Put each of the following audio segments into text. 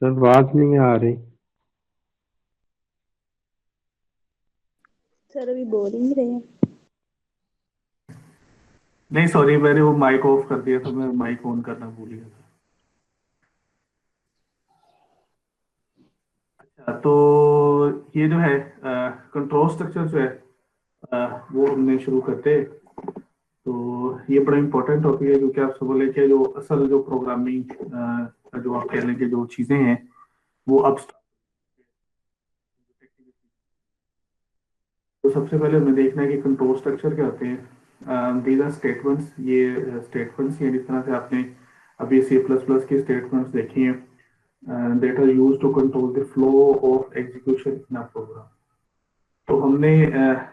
Sir आवाज नहीं आ रही। सर अभी बोल ही नहीं रहे हैं। नहीं सॉरी, मैंने वो माइक ऑफ कर दिया था, मैं माइक ऑन करना भूल गया था। अच्छा, तो ये जो है कंट्रोल स्ट्रक्चर जो है वो हमने शुरू करते हैं। तो ये बड़ा इंपॉर्टेंट टॉपिक है, क्योंकि आप सब बोले कि जो असल जो प्रोग्रामिंग जो आप कह लें कि जो चीज़ें हैं वो अब तो सबसे पहले हमें देखना है कि कंट्रोल स्ट्रक्चर क्या होते हैं। दीज आर स्टेटमेंट्स, ये स्टेटमेंट्स हैं जिस तरह से आपने अभी सी प्लस प्लस की स्टेटमेंट्स देखी हैं, that are use to control the flow of execution in a program. तो हमने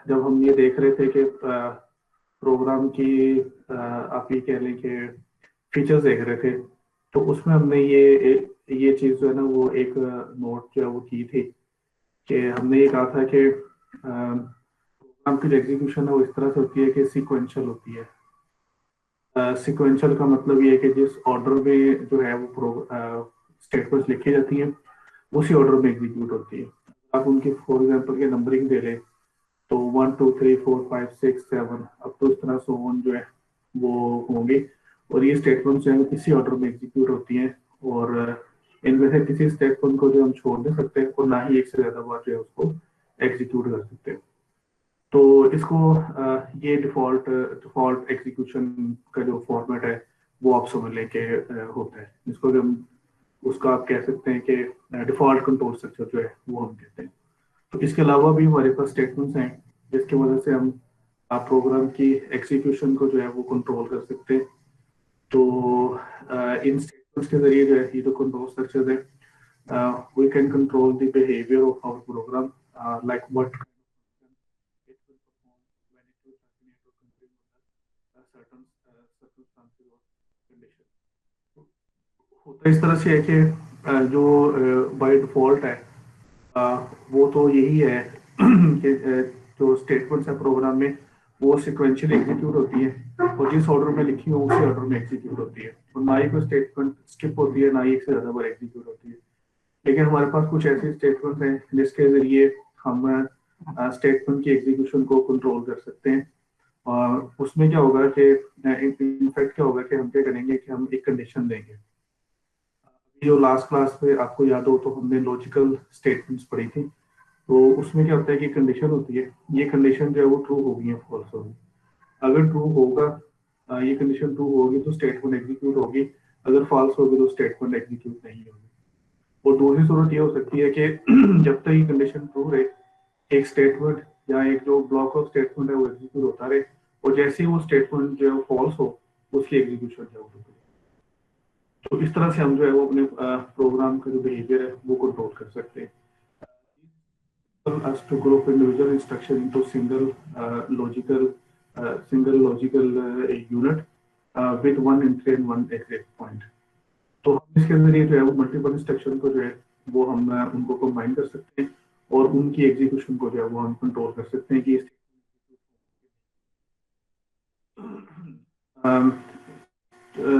जब हम ये देख रहे थे कि प्रोग्राम की आप ये कह लें कि फीचर्स देख रहे थे, तो उसमें हमने ये चीज़ जो है ना वो एक नोट जो है वो की थी कि हमने ये कहा था कि प्रोग्राम की जो एग्जीक्यूशन है वो इस तरह से होती है कि सीक्वेंशियल होती है। सीक्वेंशियल का मतलब ये है कि जिस ऑर्डर में जो है वो स्टेटमेंट्स लिखी जाती हैं उसी ऑर्डर में एग्जीक्यूट होती है। आप उनकी फॉर एग्जांपल के नंबरिंग दे लें तो 1 2 3 4 5 6 7 अब तो इस तरह से ऑन जो है वो होंगे, और ये स्टेटमेंट्स जो है इसी ऑर्डर में एग्जीक्यूट होती हैं। और इनमें से किसी स्टेटमेंट को जो हम छोड़ नहीं सकते और ना ही एक से ज्यादा बार जो है उसको एग्जीक्यूट कर सकते हैं। तो इसको ये डिफॉल्ट डिफॉल्ट एग्जीक्यूशन का जो फॉर्मेट है वो आप समझ लें कि होता है, जिसको कि हम उसका आप कह सकते हैं कि डिफॉल्ट कंट्रोल स्ट्रक्चर जो है वो हम कहते हैं। तो इसके अलावा भी हमारे पास स्टेटमेंट्स हैं जिसकी वजह से हम प्रोग्राम की एग्जीक्यूशन को जो है वो कंट्रोल कर सकते हैं। तो इन स्टेटमेंट्स के जरिए जो है ये जो कंट्रोल स्ट्रक्चर है, we can control the behaviour of our program, like what it will perform when it will terminate or continue under certain circumstances or condition। होता इस तरह से है कि जो बाय डिफॉल्ट है वो तो यही है कि जो स्टेटमेंट्स है प्रोग्राम में वो सिक्वेंशियल एग्जीक्यूट होती है और जिस ऑर्डर में लिखी हो उसी ऑर्डर में एग्जीक्यूट होती है, और ना ही कोई स्टेटमेंट स्किप होती है ना ही एक से ज्यादा बार एग्जीक्यूट होती है। लेकिन हमारे पास कुछ ऐसे स्टेटमेंट हैं जिसके जरिए हम स्टेटमेंट की एग्जीक्यूशन को कंट्रोल कर सकते हैं। और उसमें क्या होगा कि इनफैक्ट क्या होगा कि हम क्या करेंगे कि हम एक कंडीशन देंगे। जो लास्ट क्लास में आपको याद हो तो हमने लॉजिकल स्टेटमेंट्स पढ़ी थी, तो उसमें क्या होता है कि कंडीशन होती है, ये कंडीशन जो है वो ट्रू होगी या फॉल्स होगी। अगर ट्रू होगा, ये कंडीशन ट्रू होगी तो स्टेटमेंट एग्जीक्यूट होगी, अगर फॉल्स होगी तो स्टेटमेंट एग्जीक्यूट नहीं होगी। और दूसरी सूरत ये हो सकती है कि जब तक ये कंडीशन ट्रू रहे एक स्टेटमेंट या एक जो ब्लॉक ऑफ स्टेटमेंट है वो एग्जीक्यूट होता रहे, और जैसे ही वो स्टेटमेंट जो है वो फॉल्स हो उसकी एग्जीक्यूशन जो है वो रुक जाए। तो इस तरह से हम जो है वो अपने प्रोग्राम का जो बिहेवियर है वो कंट्रोल कर सकते हैं। Us to group individual instruction into single logical unit with one entry and one exit point। तो हम इसके जरिए जो है वो मल्टीपल इंस्ट्रक्शन को जो है वो हम उनको कंबाइन कर सकते हैं और उनकी एग्जीक्यूशन को जो है वो हम कंट्रोल कर सकते हैं कि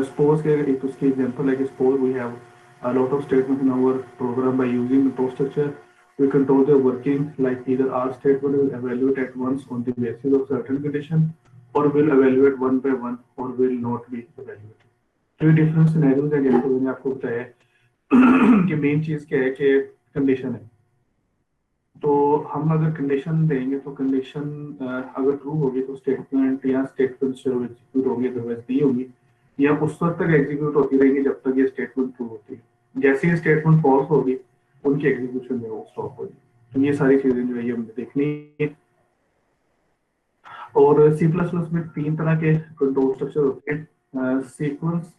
suppose एक उसकी एग्जांपल है कि suppose we have a lot of statements in our program by using the control structure, we control their working, like either our statement will evaluate at once on the basis of certain condition or will evaluate one by one or will not be evaluated। तो ये different scenarios है जैसे मैंने आपको बताया कि main चीज क्या है कि कंडीशन है। तो हम अगर कंडीशन देंगे तो कंडीशन अगर ट्रू होगी तो स्टेटमेंट या स्टेटमेंट जो एग्जीक्यूट होंगे अदरवाइज नहीं होगी, या उस वक्त तक एग्जीक्यूट होती रहेंगी जब तक ये स्टेटमेंट ट्रू होती है। जैसे ही स्टेटमेंट फॉल्स होगी उनकी एग्जीक्यूशन जो है वो स्टॉप होगी। तो ये सारी चीजें जो है ये हमें देखनी है। और सी प्लस प्लस में तीन तरह के कंट्रोल स्ट्रक्चर होते हैं। सीक्वेंस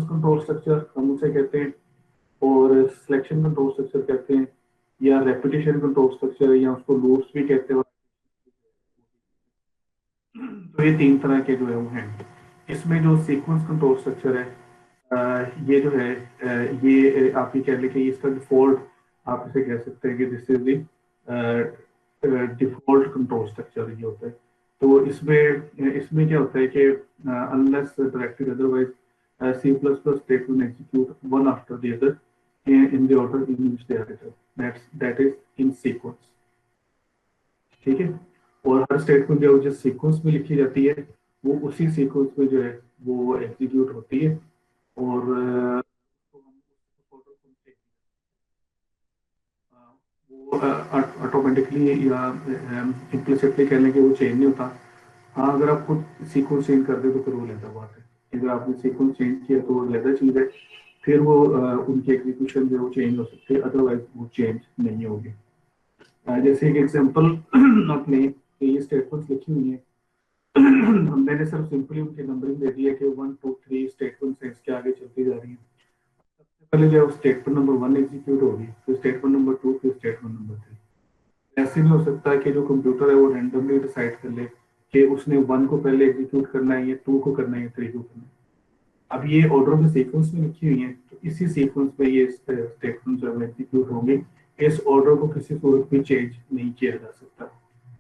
कंट्रोल स्ट्रक्चर हम उसे कहते हैं, और सिलेक्शन कंट्रोल स्ट्रक्चर कहते हैं, या रेपिटेशन कंट्रोल स्ट्रक्चर या उसको लूप्स भी कहते हैं। तो ये तीन तरह के जो है वो हैं। इसमें जो सीक्वेंस कंट्रोल स्ट्रक्चर है ये जो है ये आप ये कह लें कि इसका डिफॉल्ट आप इसे कह सकते हैं कि this is the default control structure ये होता है। तो इसमें इसमें क्या होता है कि unless directed otherwise C plus plus statement execute one after the other in the order in which they are written, that is in sequence, ठीक है। और हर स्टेटमेंट जो जिस सीक्वेंस में लिखी जाती है वो उसी सीक्वेंस में जो है वो एग्जीक्यूट होती है, और उसको हम उस order को change, वो ऑटोमेटिकली या इम्प्लिसिटली कहने के वो चेंज नहीं होता। हाँ, अगर आप खुद सीक्वेंस चेंज कर दे तो फिर वो लेता बात है। अगर आपने सीक्वेंस चेंज किया तो वो लेता चीज है, फिर वो उनकी एग्जीक्यूशन जो है वो चेंज हो सकती है, अदरवाइज वो चेंज नहीं होगी। जैसे एक एग्जांपल आपने ये स्टेटमेंट्स लिखी हुई है, मैंने सिर्फ सिंपली उनकी नंबरिंग दे दी है कि 1 2 3 स्टेटमेंट्स हैं, इसके आगे चलती जा रही है। सबसे पहले जो है स्टेटमेंट नंबर 1 एग्जीक्यूट होगी, फिर स्टेटमेंट नंबर 2, फिर स्टेटमेंट नंबर 3। ऐसे नहीं हो सकता कि जो कंप्यूटर है वो रैंडमली डिसाइड कर ले कि उसने 1 को पहले एग्जीक्यूट करना है या 2 को करना है या 3 को करना है। अब ये ऑर्डर में सीक्वेंस में लिखी हुई है, तो इसी सीक्वेंस में ये स्टेटमेंट जो है एग्जीक्यूट होंगे। इस ऑर्डर को किसी सूरत में चेंज नहीं किया जा सकता,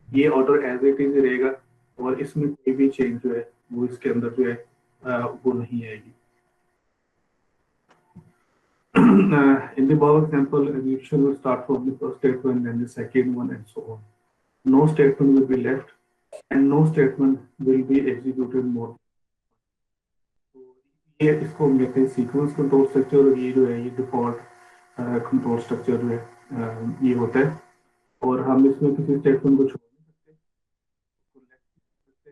ये ऑर्डर एज इट इज रहेगा, और इसमें कोई भी चेंज जो है वो इसके अंदर जो है वो नहीं आएगी। In the above example, execution will start from the first statement, then the second one, and so on. No statement will be left, and no statement will be executed more. तो ये इसको हम कहते हैं सीक्वेंस कंट्रोल स्ट्रक्चर, और ये जो है ये डिफॉल्ट कंट्रोल स्ट्रक्चर जो है ये होता है। और हम इसमें किसी स्टेटमेंट को छोड़ नहीं सकते, उसको लेफ्ट नहीं कर सकते,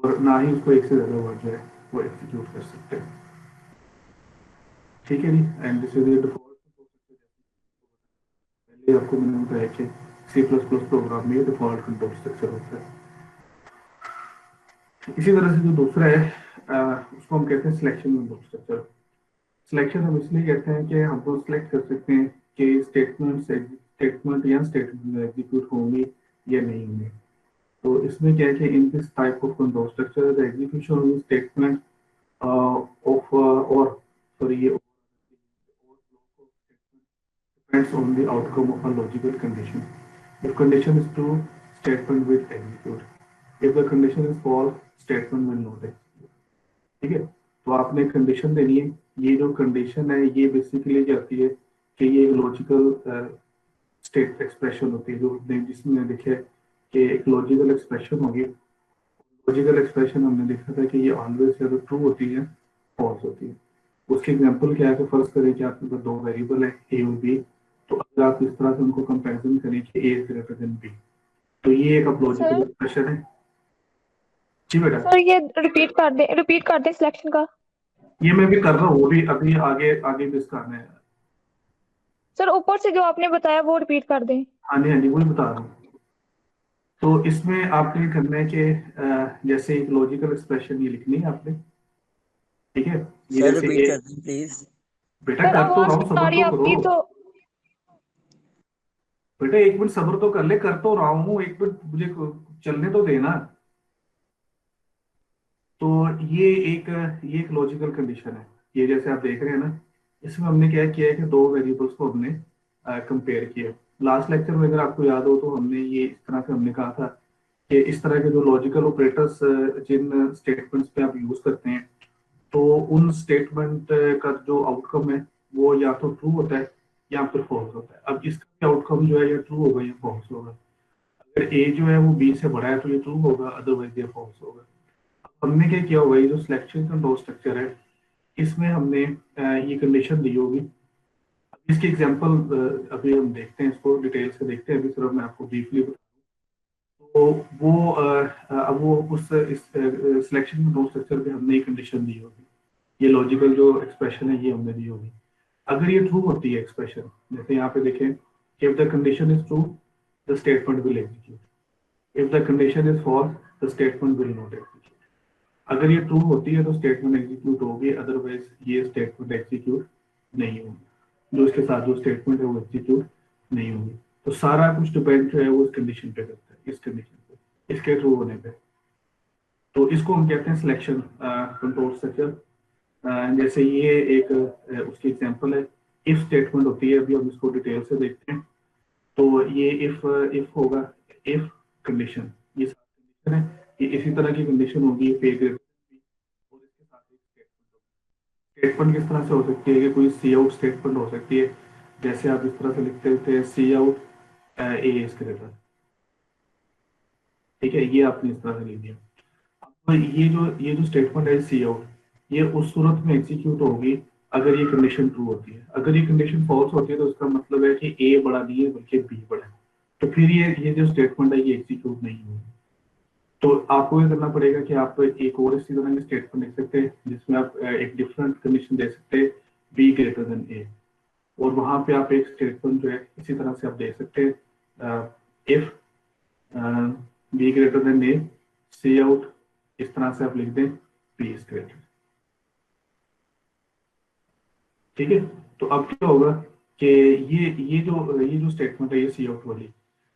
और ना ही उसको एक से ज्यादा वर्ड जो है वो एग्जीक्यूट कर सकते हैं, ठीक है जी। And this is default control structure. पहले आपको मैंने बताया कि सी प्लस प्लस प्रोग्राम में डिफॉल्ट कंट्रोल स्ट्रक्चर होता है। इसी तरह से जो दूसरा है उसको हम कहते हैं सिलेक्शन कंट्रोल स्ट्रक्चर। सिलेक्शन हम इसलिए कहते हैं कि हम तो सिलेक्ट कर सकते हैं कि स्टेटमेंट या स्टेटमेंट एग्जीक्यूट होंगे या नहीं होंगे। तो इसमें क्या है कि in this type of control structure the execution of statement of और सॉरी ये depends on the outcome of a logical condition. If condition is true, statement will execute. If the condition is false, statement will not execute. ठीक है, तो आपने condition देनी है। ये जो कंडीशन है ये बेसिकली जाती है कि ये लॉजिकल स्टेट एक्सप्रेशन होती है, जो जिसमें देखा कि एक लॉजिकल एक्सप्रेशन होगी। लॉजिकल एक्सप्रेशन हमने देखा था कि ये ऑलवेज या तो ट्रू होती है फॉल्स होती है। उसके एग्जांपल क्या है कि फर्स्ट करें कि आपके पास दो वेरिएबल है ए और बी, तो अगर आप इस तरह से उनको कंपैरिजन करें कि ए इज ग्रेटर देन बी, तो ये एक लॉजिकल एक्सप्रेशन है। जी बेटा सर ये रिपीट कर दें सिलेक्शन का। ये मैं भी कर रहा हूँ, वो भी अभी आगे आगे भी करना है। सर ऊपर से जो आपने बताया वो रिपीट कर दें। हाँ जी हाँ जी, वही बता रहा हूँ। तो इसमें आपने करना है कि जैसे एक लॉजिकल एक्सप्रेशन ये लिखनी है आपने, ठीक है। ये सर जैसे रिपीट ए, कर दें प्लीज। बेटा सर कर तो आवाज रहा हूँ, नहीं आ सब्र रही तो आपकी करो। तो। बेटा एक मिनट सब्र तो कर ले, कर तो रहा हूँ, एक मिनट मुझे चलने तो देना। तो ये एक लॉजिकल कंडीशन है। ये जैसे आप देख रहे हैं ना, इसमें हमने क्या किया है कि दो वेरिएबल्स को हमने कंपेयर किया। लास्ट लेक्चर में अगर आपको याद हो तो हमने ये इस तरह से हमने कहा था कि इस तरह के जो लॉजिकल ऑपरेटर्स जिन स्टेटमेंट्स पे आप यूज करते हैं, तो उन स्टेटमेंट का जो आउटकम है वो या तो ट्रू होता है या फिर फॉल्स होता है। अब इसका आउटकम जो है या ट्रू होगा या फॉल्स होगा। अगर ए जो है वो बी से बड़ा है तो ये ट्रू होगा, अदरवाइज ये फॉल्स होगा। हमने क्या किया होगा, ये जो सिलेक्शन कंट्रोल स्ट्रक्चर है इसमें हमने ये कंडीशन दी होगी। इसकी एग्जांपल अभी हम देखते हैं, इसको डिटेल से देखते हैं। अभी सिर्फ मैं आपको ब्रीफली तो वो अब वो उस सिलेक्शन कंट्रोल स्ट्रक्चर पे हमने एक कंडीशन दी होगी। ये लॉजिकल जो एक्सप्रेशन है ये हमने दी होगी। अगर ये ट्रू होती है एक्सप्रेशन, जैसे यहाँ पे देखें कि if the condition is true the statement will execute, if the condition is false the statement will not execute. अगर ये ट्रू होती है तो स्टेटमेंट एग्जीक्यूट होगी, अदरवाइज ये स्टेटमेंट एग्जीक्यूट नहीं होगी। जो इसके साथ जो स्टेटमेंट है वो एग्जीक्यूट नहीं होगी। तो सारा कुछ डिपेंड जो है वो इस कंडीशन पे करता है, इस कंडीशन पे, इसके ट्रू होने पे। तो इसको हम कहते हैं सिलेक्शन कंट्रोल स्ट्रक्चर। जैसे ये एक उसकी एग्जांपल है, इफ स्टेटमेंट होती है। अभी हम इसको डिटेल से देखते हैं। तो ये इफ होगा, इफ कंडीशन, ये कंडीशन है, ये इसी तरह की कंडीशन होगी पे ग्रेटर, और इसके साथ एक स्टेटमेंट होगी। स्टेटमेंट किस तरह से हो सकती है कि कोई सी आउट स्टेटमेंट हो सकती है, जैसे आप इस तरह से लिखते थे सी आउट ए इज ग्रेटर, ठीक है, ये आपने इस तरह से लिख दिया। तो ये जो स्टेटमेंट है सी आउट, ये उस सूरत में एग्जीक्यूट होगी अगर ये कंडीशन ट्रू होती है। अगर ये कंडीशन फॉल्स होती है तो उसका मतलब है कि ए बड़ा नहीं है बल्कि बी बड़ा है, तो फिर ये जो स्टेटमेंट है ये एग्जीक्यूट नहीं होगी। तो आपको ये करना पड़ेगा कि आप एक और इसी तरह की स्टेटमेंट लिख सकते हैं जिसमें आप एक डिफरेंट कंडीशन दे सकते हैं बी ग्रेटर देन ए, और वहां पे आप एक स्टेटमेंट जो है इसी तरह से आप दे सकते हैं if B greater than A C out, इस तरह से आप लिख दें बी इज ग्रेटर, ठीक है। तो अब क्या होगा कि ये जो स्टेटमेंट है ये सी आउट वाली,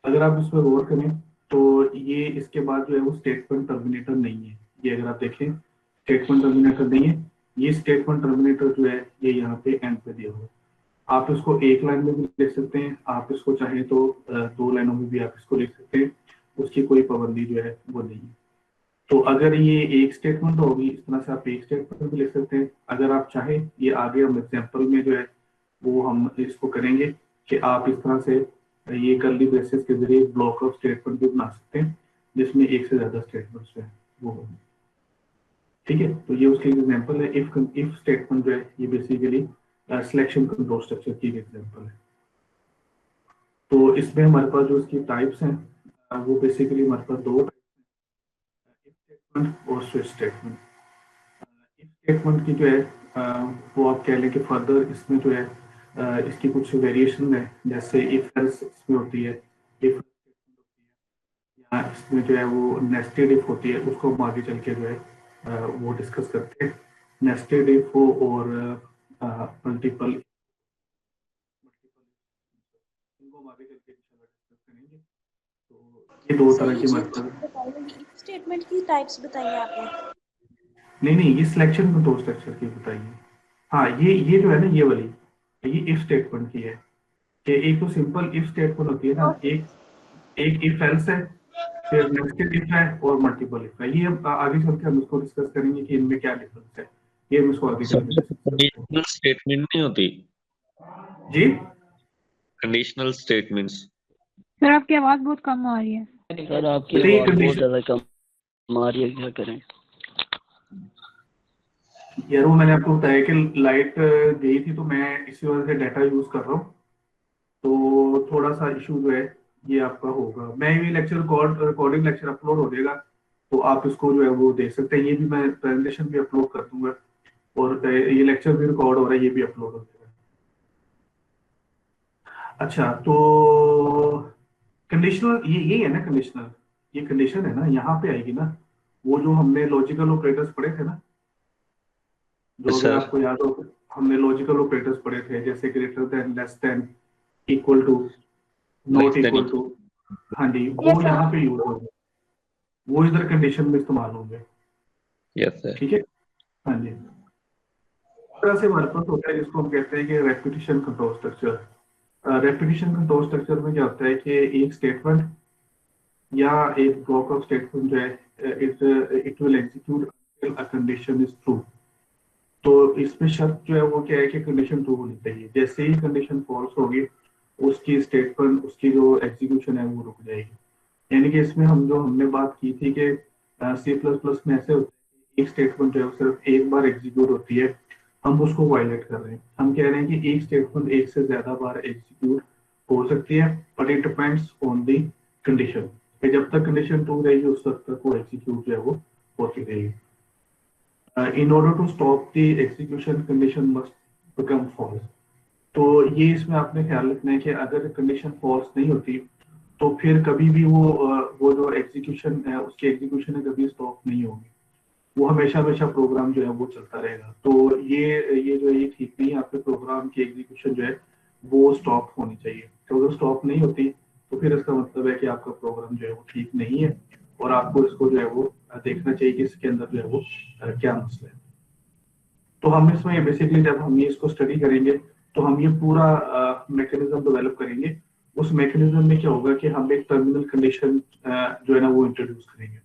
अगर आप इस पर गौर करें तो ये इसके बाद जो है वो स्टेटमेंट टर्मिनेटर नहीं है। ये अगर आप देखें स्टेटमेंट टर्मिनेटर नहीं है, ये स्टेटमेंट टर्मिनेटर जो है ये यहाँ पे एंड पे दिया हुआ है। आप इसको एक लाइन में भी लिख सकते हैं, आप इसको चाहें तो दो लाइनों में भी आप इसको लिख सकते हैं, उसकी कोई पाबंदी जो है वो नहीं है। तो अगर ये एक स्टेटमेंट होगी इस तरह से आप एक स्टेटमेंट भी लिख सकते हैं। अगर आप चाहें ये आगे हम एग्जाम्पल में जो है वो हम इसको करेंगे कि आप इस तरह से ये कर्ली ब्रेसेस के जरिए ब्लॉक ऑफ स्टेटमेंट भी बना सकते हैं जिसमें एक से ज्यादा स्टेटमेंट्स जो है वो होंगे, ठीक है। तो ये उसकी एग्जाम्पल है। इफ स्टेटमेंट जो है ये बेसिकली सिलेक्शन कंट्रोल स्ट्रक्चर की एग्जाम्पल है। तो इसमें हमारे पास जो इसकी टाइप्स हैं वो बेसिकली हमारे पास दो स्टेटमेंट और स्विच स्टेटमेंट। इफ स्टेटमेंट की जो है वो आप कह लें कि फर्दर इसमें जो है इसकी कुछ वेरिएशन है, जैसे इफ एल्स इसमें होती है, इफ या इसमें जो है वो नेस्टेड इफ होती है, उसको हम आगे चल के जो है वो डिस्कस करते हैं। नेस्टेड इफ हो और मल्टीपल, इनको हम आगे चल के इंशाल्लाह डिस्कस करेंगे। तो ये दो सर तरह ये की जो मतलब बताइए इफ स्टेटमेंट की टाइप्स बताइए आपने। नहीं ये सिलेक्शन कंट्रोल स्ट्रक्चर की बताइए। हाँ ये जो है ना ये वाली, ये इफ स्टेटमेंट की है कि एक तो सिंपल इफ स्टेटमेंट होती है ना, एक एक इफ एल्स है, फिर नेस्टेड इफ है और मल्टीपल इफ है। ये अब आगे चल के हम इसको डिस्कस करेंगे कि इनमें क्या डिफरेंस है, ये हम इसको आगे चल के डिस्कस करेंगे। कंडीशनल स्टेटमेंट नहीं होती, जी कंडीशनल स्टेटमेंट्स। सर आपकी आवाज बहुत कम आ रही है। सर आपकी बताइए आवाज बहुत कंडीशन, ज्यादा कम आ रही है, क्या करें? यार वो मैंने आपको बताया कि लाइट गई थी तो मैं इसी वजह से डाटा यूज कर रहा हूँ, तो थोड़ा सा इशू जो है ये आपका होगा। मैं ये लेक्चर रिकॉर्डिंग लेक्चर अपलोड हो जाएगा तो आप इसको जो है वो देख सकते हैं। ये भी मैं प्रेजेंटेशन भी अपलोड कर दूंगा और ये लेक्चर भी रिकॉर्ड हो रहा है, ये भी अपलोड हो जाएगा। अच्छा तो कंडीशनल ये है ना, कंडीशनल ये कंडीशन है ना, यहाँ पे आएगी ना वो जो हमने लॉजिकल ऑपरेटर्स पढ़े थे ना, जो अगर सर आपको याद हो हमने लॉजिकल ऑपरेटर्स पढ़े थे जैसे greater than, less than, equal to, not equal to, हाँ जी वो Yes, sir. यहाँ पे यूज होंगे, वो इधर कंडीशन में इस्तेमाल होंगे, यस सर। ठीक है। हाँ जी, इस तरह से हमारे पास होता है जिसको हम कहते हैं कि repetition control structure. Repetition control structure में क्या होता है कि एक स्टेटमेंट या एक ब्लॉक ऑफ स्टेटमेंट जो है it will execute until a condition is true। तो इसमें शर्त जो है वो क्या है कि कंडीशन ट्रू होनी चाहिए। जैसे ही कंडीशन फॉल्स होगी उसकी स्टेटमेंट, उसकी जो एग्जीक्यूशन है वो रुक जाएगी। यानी कि इसमें हमने बात की थी कि C++ में ऐसे होता है कि एक स्टेटमेंट जो है सिर्फ एक बार एग्जीक्यूट होती है, हम उसको वायलेट कर रहे हैं। हम कह रहे हैं कि एक स्टेटमेंट एक से ज्यादा बार एग्जीक्यूट हो सकती है, but it depends on the condition. जब तक कंडीशन ट्रू रहेगी उस वक्त तक वो एग्जीक्यूट जो है वो होती रहेगी। In order to stop the execution, condition must become false। तो ये इसमें आपने ख्याल रखना है कि अगर कंडीशन फॉल्स नहीं होती तो फिर कभी भी वो जो एग्जीक्यूशन है उसकी एग्जीक्यूशन है कभी स्टॉप नहीं होगी, वो हमेशा हमेशा प्रोग्राम जो है वो चलता रहेगा। तो ये जो है ये ठीक नहीं है, आपके प्रोग्राम की एग्जीक्यूशन जो है वो स्टॉप होनी चाहिए। तो अगर स्टॉप नहीं होती तो फिर इसका मतलब है कि आपका प्रोग्राम जो है वो ठीक नहीं है और आपको इसको जो है वो देखना चाहिए कि इसके अंदर जो है वो क्या मसला है। तो हम इसमें बेसिकली जब हम ये इसको स्टडी करेंगे तो हम ये पूरा मैकेनिज्म डेवलप करेंगे। उस मैकेनिज्म में क्या होगा कि हम एक टर्मिनल कंडीशन जो है ना वो इंट्रोड्यूस करेंगे।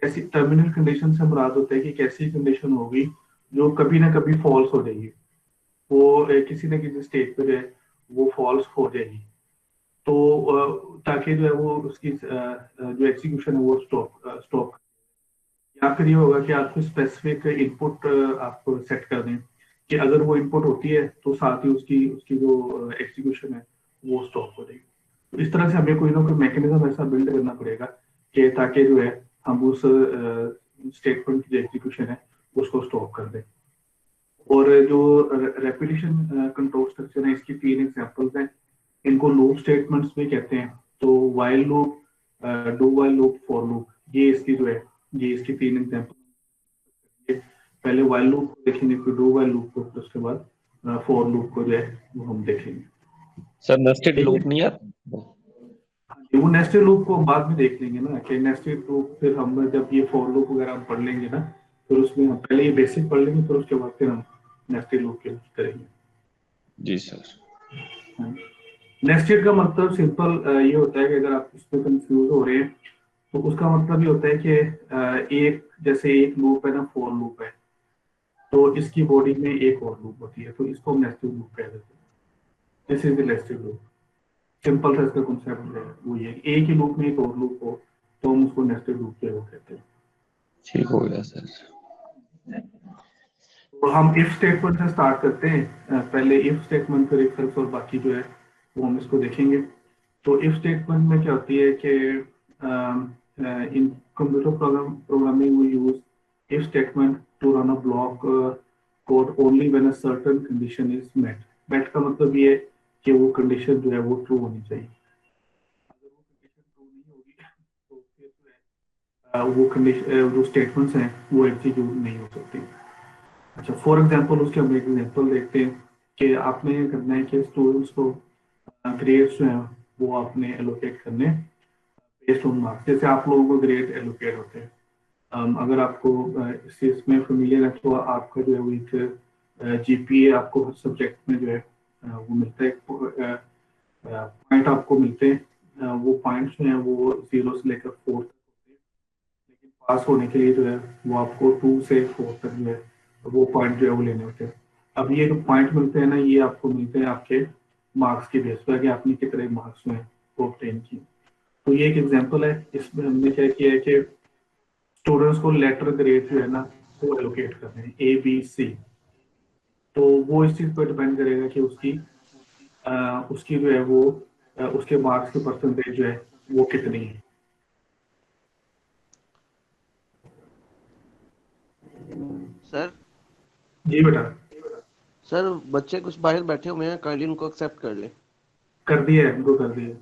ऐसी टर्मिनल कंडीशन से मुराद होता है कि कैसी कंडीशन होगी जो कभी ना कभी फॉल्स हो जाएगी, वो किसी न किसी स्टेज पे जो है वो फॉल्स हो जाएगी। तो ताकि जो है वो उसकी जो एग्जीक्यूशन है वो स्टॉप। या फिर ये होगा कि आपको स्पेसिफिक इनपुट आपको सेट कर दें कि अगर वो इनपुट होती है तो साथ ही उसकी उसकी जो एग्जीक्यूशन है वो स्टॉप हो जाएगी। तो इस तरह से हमें कोई ना कोई मैकेनिज्म ऐसा बिल्ड करना पड़ेगा कि ताकि जो है हम उस स्टेटमेंट की जो एग्जीक्यूशन है उसको स्टॉप कर दें। और जो रेपिटेशन कंट्रोल स्ट्रक्चर है, इसकी 3 एग्जांपल्स हैं। इनको लूप स्टेटमेंट्स भी कहते हैं। तो while loop, do while loop, for loop, ये इसकी जो है ये इसकी 3 एग्जांपल। पहले वाइल लूप को देखेंगे, फिर डू वाइल लूप को, फिर उसके बाद फॉर लूप को जो है वो हम देखेंगे। सर नेस्टेड लूप नहीं आता? वो नेस्टेड लूप को बाद में देख लेंगे ना, कि नेस्टेड लूप फिर हम जब ये फॉर लूप वगैरह हम पढ़ लेंगे ना, फिर उसमें हम पहले ये बेसिक पढ़ लेंगे, फिर उसके बाद फिर हम नेस्टेड लूप के करेंगे। जी सर। नेस्टेड का मतलब सिंपल ये होता है कि अगर आप इसमें कंफ्यूज हो रहे हैं तो उसका मतलब ये होता है कि एक जैसे एक लूप है ना, फॉर लूप है, तो इसकी बॉडी में एक और लूप होती है, तो इसको हम नेस्टेड लूप कह देते हैं। This is the nested loop. Simple सा इसका कॉन्सेप्ट है वो ये, एक ही लूप में एक और लूप हो तो हम उसको नेस्टेड लूप जो है वो कहते हैं। ठीक हो गया सर। तो हम इफ स्टेटमेंट से स्टार्ट करते हैं। पहले इफ स्टेटमेंट, फिर इफ एल्स और बाकी जो है वो हम इसको देखेंगे। तो इफ स्टेटमेंट में क्या होती है कि in computer programming we use if statement to run a block code only when a certain condition is met. Met का मतलब ये है कि वो कंडीशन जो है वो ट्रू होनी चाहिए। अगर वो कंडीशन ट्रू नहीं होगी तो फिर जो है वो कंडीशन जो स्टेटमेंट्स हैं वो एग्जीक्यूट नहीं हो सकती। अच्छा, फॉर एग्जांपल उसके हम एक एग्जांपल देखते हैं कि आपने ये करना है कि स्टूडेंट्स को ग्रेड्स जो हैं वो आपने एलोकेट करने बेस्ड ऑन मार्क्स। जैसे आप लोगों को ग्रेड एलोकेट होते हैं। अगर आपको इस चीज में फेमिलियर है तो आपका जो है वो एक जीपीए आपको हर सब्जेक्ट में जो है वो मिलता है, पॉइंट आपको मिलते हैं। वो पॉइंट्स जो हैं वो 0 से लेकर 4 तक होते हैं, लेकिन पास होने के लिए जो है वो आपको 2 से 4 तक जो है वो पॉइंट जो है वो लेने होते हैं। अब ये जो पॉइंट मिलते हैं ना, ये आपको मिलते हैं आपके मार्क्स के बेस पर कि आपने कितने मार्क्स जो है वो ऑब्टेन किए। तो ये एक एग्जांपल है। इसमें हमने क्या किया है कि स्टूडेंट्स को लेटर ग्रेड जो है ना वो एलोकेट करने हैं, ABC। तो वो इस चीज पर डिपेंड करेगा कि उसकी जो है वो उसके मार्क्स की परसेंटेज जो है वो कितनी है। सर जी बेटा। सर बच्चे कुछ बाहर बैठे हुए हैं, काइंडली उनको एक्सेप्ट कर ले। कर दिया है, उनको कर दिया।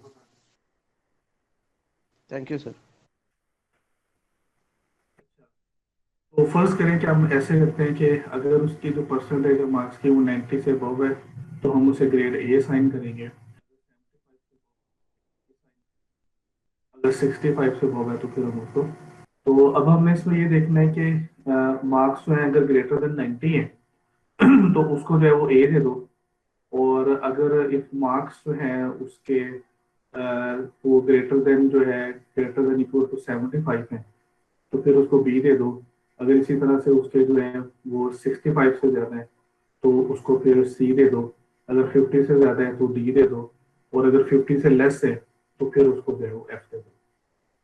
Thank you sir. तो फर्स्ट करें कि हम ऐसे करते हैं कि अगर उसकी जो परसेंटेज है मार्क्स की वो 90 से अबव है तो हम उसे ग्रेड A साइन करेंगे। अगर 65 से अबव है तो फिर हम उसको, तो अब हमने इसमें ये देखना है कि मार्क्स जो है अगर ग्रेटर देन 90 है तो उसको जो है वो A दे दो। और अगर इफ मार्क्स जो है उसके वो ग्रेटर देन इक्वल टू 75 है तो फिर उसको B दे दो। अगर इसी तरह से उसके जो है वो 65 से ज़्यादा है तो उसको फिर C दे दो। अगर 50 से ज़्यादा है तो D दे दो। और अगर 50 से लेस है तो फिर उसको जो है वो F दे दो।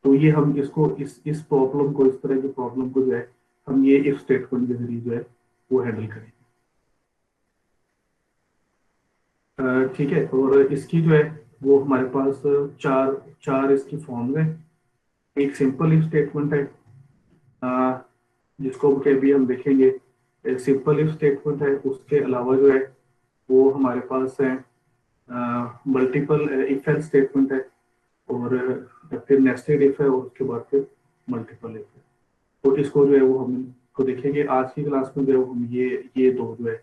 तो ये हम इसको इस प्रॉब्लम को, इस तरह की प्रॉब्लम को जो है हम ये इफ स्टेटमेंट के जरिए जो है वो हैंडल करेंगे। ठीक है। और इसकी जो है वो हमारे पास चार इसकी फॉर्म्स हैं। एक सिंपल इफ स्टेटमेंट है जिसको कि अभी हम देखेंगे। सिंपल इफ स्टेटमेंट है, उसके अलावा जो है वो हमारे पास है मल्टीपल इफ एल्स स्टेटमेंट है, और फिर नेस्टेड इफ है, और उसके बाद फिर मल्टीपल इफ है। तो इसको जो है वो हम को देखेंगे आज की क्लास में। जो है हम ये दो जो है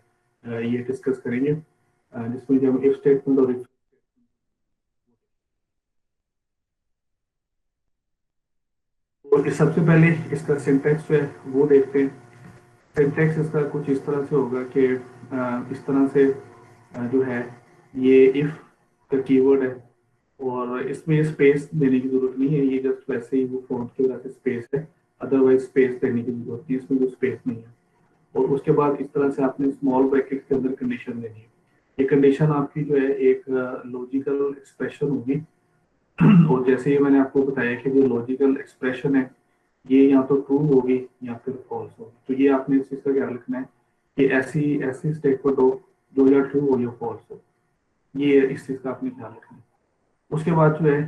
ये डिस्कस करेंगे, जिसमें जो हम इफ स्टेटमेंट और इफ। और सबसे पहले इसका सिंटैक्स जो है वो देखते हैं। सिंटैक्स इसका कुछ इस तरह से होगा कि इस तरह से जो है ये इफ का कीवर्ड है, और इसमें स्पेस देने की जरूरत नहीं है, ये जस्ट वैसे ही वो फॉन्ट की वजह से स्पेस है, अदरवाइज स्पेस देने की जरूरत नहीं, इसमें कोई स्पेस नहीं है। और उसके बाद इस तरह से आपने स्मॉल ब्रैकेट के अंदर कंडीशन लेनी है। ये कंडीशन आपकी जो है एक लॉजिकल एक्सप्रेशन होगी और जैसे ही मैंने आपको बताया कि जो लॉजिकल एक्सप्रेशन है ये या तो ट्रू होगी या फिर फॉल्स होगी। तो ये आपने इस चीज़ का ख्याल रखना है कि ऐसी ऐसी स्टेटमेंट हो जो या ट्रू हो या फॉल्स हो, ये इस चीज़ का आपने ख्याल रखना है। उसके बाद जो है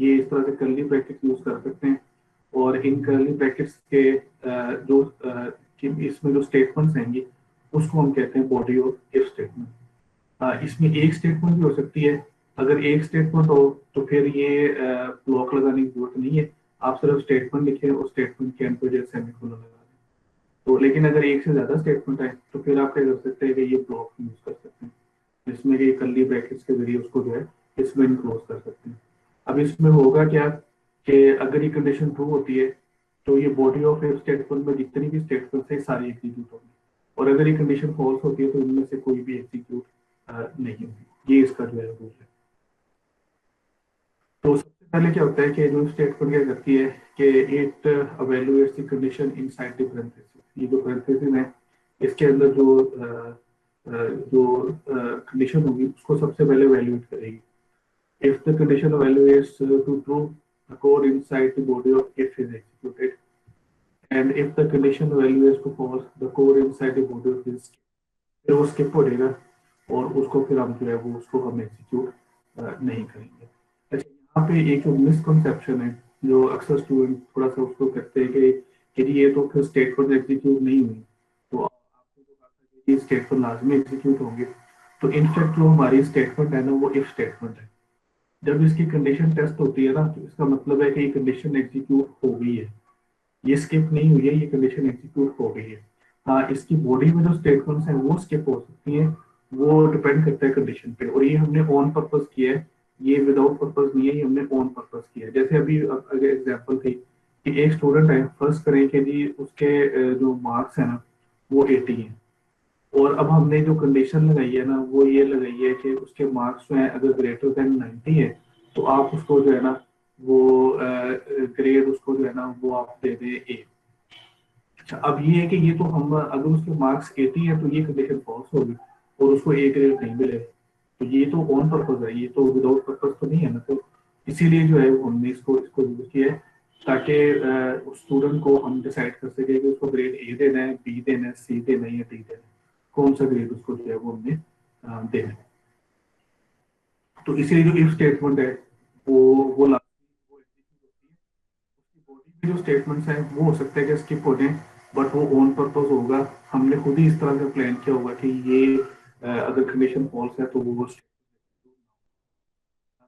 ये इस तरह से कर्ली ब्रैकेट यूज कर सकते हैं और इन कर्ली ब्रैकेट्स के इसमें जो स्टेटमेंट्स आएंगी उसको हम कहते हैं बॉडी ऑफ इफ स्टेटमेंट। इसमें एक स्टेटमेंट भी हो सकती है। अगर एक स्टेटमेंट हो तो फिर ये ब्लॉक लगाने की जरूरत नहीं है, आप सिर्फ स्टेटमेंट लिखें और स्टेटमेंट के एंड पे जो सेमीकोलन लगा दें। तो लेकिन अगर एक से ज्यादा स्टेटमेंट है तो फिर आप क्या कर सकते हैं कि ये ब्लॉक यूज कर सकते हैं, जिसमें कि कर्ली ब्रैकेट्स के जरिए उसको जो है इसमें इनक्लोज कर सकते हैं। अब इसमें होगा क्या कि अगर ये कंडीशन ट्रू होती है तो ये बॉडी ऑफ इफ स्टेटमेंट में जितनी भी स्टेटमेंट्स है सारी एग्जीक्यूट होंगी, और अगर ये कंडीशन फॉल्स होती है तो इनमें से कोई भी एग्जीक्यूट नहीं होगी। ये इसका जो है रूल है। तो सबसे पहले क्या होता है कि जो स्टेटमेंट क्या करती है कि it evaluates the condition inside the parenthesis. ये जो पैरेंथेसिस है इसके अंदर जो कंडीशन होगी उसको सबसे पहले इवैल्यूएट करेगी। If the condition evaluates to true, the code inside the body of if is executed, and if the condition evaluates to false, the code inside the body of is फिर वो skip हो जाएगा और उसको फिर हम जो है वो उसको हम एग्जीक्यूट नहीं करेंगे। अच्छा, यहाँ पे एक जो मिसकंसेप्शन है जो अक्सर स्टूडेंट थोड़ा सा उसको करते हैं कि ये तो फिर स्टेटमेंट एग्जीक्यूट नहीं हुई, तो आपने जो कहा था कि स्टेटमेंट लाजमी एग्जीक्यूट होंगे, तो इनफैक्ट जो हमारी स्टेटमेंट है ना वो इफ स्टेटमेंट है। जब इसकी कंडीशन टेस्ट होती है ना तो इसका मतलब है कि ये कंडीशन एग्जीक्यूट हो गई है, ये स्किप नहीं हुई है, ये कंडीशन एग्जीक्यूट हो गई है। हाँ, इसकी बॉडी में जो स्टेटमेंट्स हैं वो स्किप हो सकती हैं, वो डिपेंड करता है कंडीशन पे, और ये हमने ऑन पर्पस किया है, ये विदाउट पर्पस नहीं है, ये हमने ऑन पर्पस किया है। जैसे अभी अगर एग्जांपल थी कि एक स्टूडेंट है, फर्स्ट करें कि जी उसके जो मार्क्स है ना वो 80 हैं, और अब हमने जो कंडीशन लगाई है ना वो ये लगाई है कि उसके मार्क्स जो है अगर ग्रेटर देन 90 है तो आप उसको जो है ना वो ग्रेड उसको जो है ना वो आप दे दें ए। अच्छा, अब ये है कि ये तो हम अगर उसके मार्क्स 80 है तो ये कंडीशन फॉल्स होगी और उसको ए ग्रेड नहीं मिलेगा, तो ये तो ऑन पर्पज है, ये तो विदाउट पर्पज तो नहीं है ना। तो इसीलिए जो है हमने इसको यूज किया है ताकि उस स्टूडेंट को हम डिसाइड कर सके कि उसको ग्रेड ए देना है, बी देना है, सी देना है या डी देना है, कौन सा ग्रेड उसको जो है वो हमने देना है। तो इसीलिए जो इफ स्टेटमेंट है वो लास्ट वो एग्जीक्यूट होती है। उसकी बॉडी में जो स्टेटमेंट्स हैं वो हो सकता है कि स्किप हो जाए, बट वो ऑन पर्पस होगा। हमने खुद ही इस तरह से प्लान किया होगा कि ये अगर कंडीशन फॉल्स है तो वो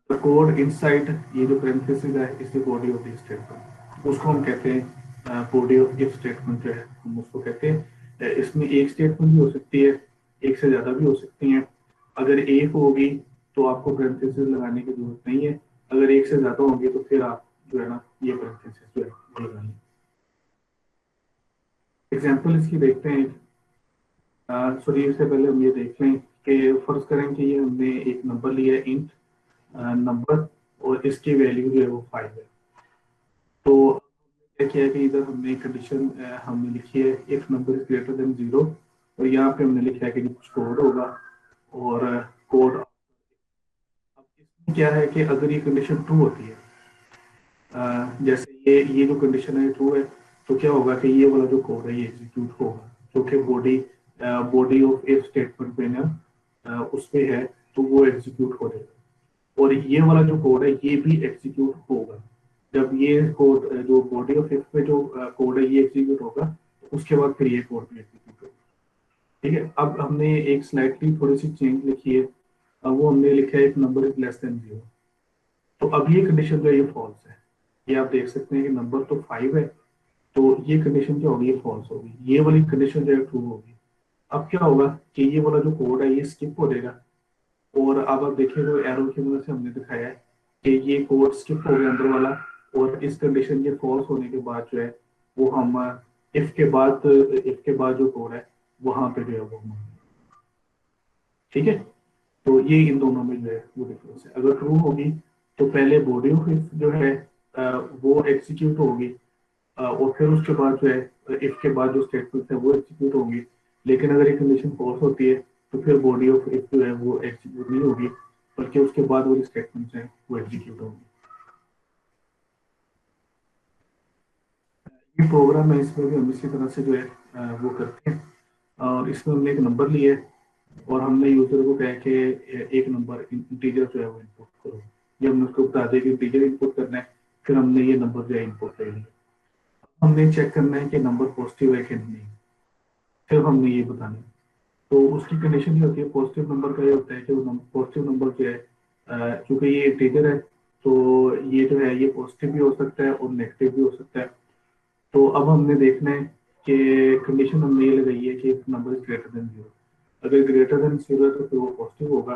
कोड इनसाइड ये जो पैरेंथेसिस है इसकी बॉडी ऑफ द स्टेटमेंट उसको हम कहते हैं बॉडी ऑफ इफ स्टेटमेंट जो है हम उसको कहते हैं। इसमें एक स्टेटमेंट भी हो सकती है, एक से ज्यादा भी हो सकती हैं। अगर एक होगी तो आपको पैरेंथेसिस लगाने की जरूरत नहीं है, अगर एक से ज्यादा होंगे तो फिर आप जो है ना ये पैरेंथेसिस जो है लगाएंगे। एग्जाम्पल इसकी देखते हैं। सॉरी, इससे पहले हम ये देख लें कि फर्ज करें कि ये हमने एक नंबर लिया है इंट नंबर और इसकी वैल्यू जो है वो 5 है। तो क्या किया है कि इधर हमने कंडीशन हमने लिखी है if number is greater then 0 और यहाँ पे हमने लिखा है कि कुछ कोड होगा और कोड। अब इसमें क्या है कि अगर ये कंडीशन ट्रू होती है, जैसे ये जो कंडीशन है ट्रू है, तो क्या होगा कि ये वाला जो कोड है ये एग्जीक्यूट होगा, जो कि बॉडी ऑफ इफ स्टेटमेंट पे ना उस पे है, तो वो एग्जीक्यूट हो जाएगा। और ये वाला जो कोड है ये भी एग्जीक्यूट होगा। जब ये कोड जो बॉडी ऑफ इफ पे जो कोड है ये एग्जीक्यूट होगा, उसके बाद फिर ये कोड भी एग्जीक्यूट होगा। ठीक है, अब हमने एक स्लाइटली थोड़ी सी चेंज लिखी है। अब वो हमने लिखा है एक नंबर इज लेस देन 0। तो अब ये कंडीशन जो है ये फॉल्स है। ये आप देख सकते हैं कि नंबर तो 5 है, तो ये कंडीशन क्या होगी, ये फॉल्स होगी। ये वाली कंडीशन जो है ट्रू होगी। अब क्या होगा कि ये वाला जो कोड है ये स्किप हो जाएगा, और अब आप देखिए जो एरो की मदद से हमने दिखाया है कि ये कोड स्किप हो गया अंदर वाला, और इस कंडीशन के फॉल्स होने के बाद जो है वो हम इफ के बाद जो कोड है वहां पे जो है वो ठीक है। तो ये इन दोनों में जो है वो डिफरेंस है। अगर ट्रू होगी तो पहले बॉडी ऑफ इफ जो है वो एग्जीक्यूट होगी, और फिर उसके बाद जो है इफ के बाद जो स्टेटमेंट है वो एग्जीक्यूट होंगी। लेकिन अगर ये कंडीशन फॉल्स होती है तो फिर बॉडी ऑफ इफ जो है वो एग्जीक्यूट नहीं होगी, बल्कि उसके बाद वो स्टेटमेंट्स हैं वो एग्जीक्यूट होंगी। ये प्रोग्राम है, इसमें भी हम इसी तरह से जो है वो करते हैं। और इसमें हमने एक नंबर लिया है और हमने यूजर को कहा कि एक नंबर इंटीजर जो है वो इनपुट करो। ये हमने उसको बता दिया कि इंटीजर इनपुट करना है, फिर हमने ये नंबर जो है इनपुट कर लिया। हमने चेक करना है कि नंबर पॉजिटिव है कि नहीं, फिर हमने ये बताना है। तो उसकी कंडीशन ये होती है, पॉजिटिव नंबर का ये होता है कि वो पॉजिटिव नंबर जो है क्योंकि ये इंटीजर है तो ये जो है ये पॉजिटिव भी हो सकता है और नेगेटिव भी हो सकता है। तो अब हमने देखना है कि कंडीशन हमने ये लगाई है कि नंबर इज ग्रेटर देन 0। अगर ग्रेटर देन 0 है तो फिर वो पॉजिटिव होगा,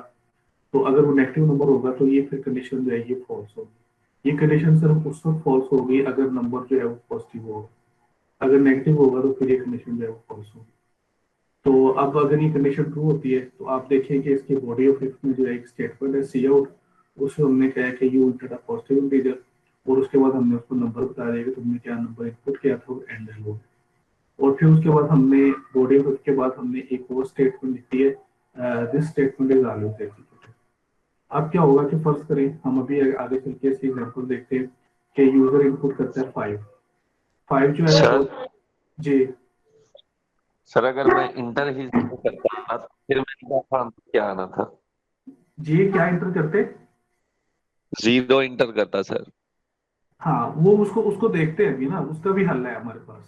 तो अगर वो नेगेटिव नंबर होगा तो ये फिर कंडीशन जो है ये फॉल्स होगी। ये कंडीशन सिर्फ उस वक्त फॉल्स होगी अगर नंबर जो है वो पॉजिटिव होगा, अगर नेगेटिव होगा तो फिर ये कंडीशन जो है वो फॉल्स होगी। तो अब अगर ये कंडीशन ट्रू होती है तो आप देखें कि इसकी बॉडी ऑफ इफ में जो है एक स्टेटमेंट है सी आउट, उसमें हमने कहा कि you inter a positive integer, और उसके बाद हमने उसको नंबर बता दिया कि तुमने क्या नंबर इनपुट किया था और एंड हेलो। और फिर उसके बाद हमने बॉडी ऑफ इफ के बाद हमने एक और स्टेटमेंट लिखी है, this statement is always executed. अब क्या होगा कि फर्ज करें हम अभी आगे चल के इसकी एग्जांपल देखते हैं कि यूजर इनपुट करता है 5 जो है सर जी सर अगर मैं इंटर ही करता ना तो फिर मेरे पास क्या आना था? जी क्या इंटर करते? 0 इंटर करता सर। हाँ वो उसको उसको देखते हैं अभी ना, उसका भी हल है हमारे पास।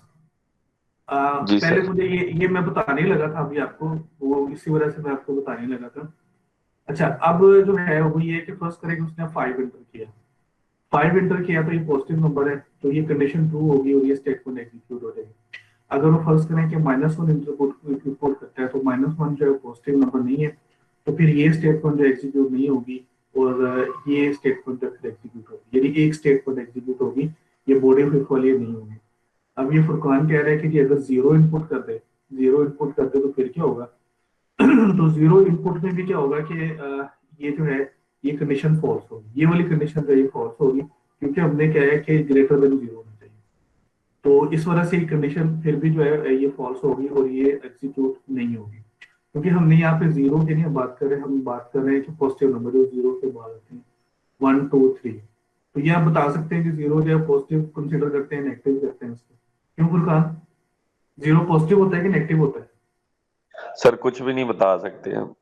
जी पहले सर। मुझे ये मैं बताने ही लगा था अभी आपको, वो इसी वजह से मैं आपको बताने लगा था। अच्छा अब जो है वो ये है कि फर्स्ट करें कि उसने 5 इंटर किया, 5 इंटर किया तो ये पॉजिटिव नंबर है, तो ये कंडीशन ट्रू होगी और ये स्टेटमेंट एग्जीक्यूट हो जाएगी। अगर वो फर्स्ट करें कि -1 इनपुट करता है तो -1 जो है पॉजिटिव नंबर नहीं है, तो फिर ये स्टेटमेंट जो एग्जीक्यूट नहीं होगी और ये स्टेटमेंट फिर एग्जीक्यूट होगी। यदि एक स्टेटमेंट एग्जीक्यूट होगी, ये बॉडी ऑफ इफ वाली नहीं होगी। अब ये फुरकान कह रहा है कि जी अगर 0 इनपुट कर दे, 0 इनपुट कर दे तो फिर क्या होगा? तो 0 इनपुट में भी क्या होगा कि ये जो है ये कंडीशन फॉल्स होगी, ये वाली कंडीशन जो है फॉल्स होगी, क्योंकि हमने क्या है कि ग्रेटर देन 0 होना चाहिए। तो इस वजह से ये कंडीशन फिर भी जो है ये फॉल्स होगी और ये एग्जीक्यूट नहीं होगी, क्योंकि हमने यहाँ पे 0 की नहीं बात कर रहे, हम बात कर रहे हैं कि पॉजिटिव नंबर जो 0 के बाद आते हैं 1 2 3। तो ये आप बता सकते हैं कि 0 जो है पॉजिटिव कंसिडर करते हैं नेगेटिव करते हैं इसको? क्यों फुरकान, 0 पॉजिटिव होता है कि नेगेटिव होता है? सर कुछ भी नहीं बता सकते हम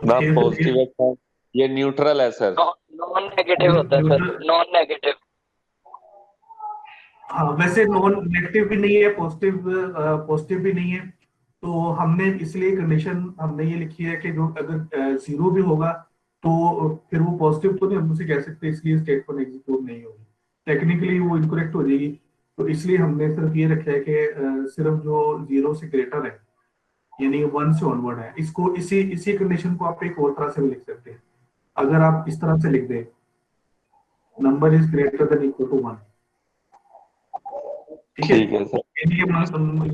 ना, पॉजिटिव है, ये न्यूट्रल है सर। नॉन नेगेटिव होता है सर, नॉन नेगेटिव। हाँ वैसे नॉन नेगेटिव भी नहीं है, पॉजिटिव पॉजिटिव भी नहीं है। तो हमने इसलिए कंडीशन हमने ये लिखी है कि जो अगर 0 भी होगा तो फिर वो पॉजिटिव तो नहीं हम उसे कह सकते, इसलिए स्टेटमेंट एग्जीक्यूट नहीं होगी, टेक्निकली वो इनकरेक्ट हो जाएगी। तो इसलिए हमने सिर्फ ये रखा है कि सिर्फ जो 0 से ग्रेटर है यानी 1 से ऑनवर्ड है, इसको इसी कंडीशन को आप एक और तरह से भी लिख सकते हैं। अगर आप इस तरह से लिख दें, number is greater than equal to 1, ठीक है सर।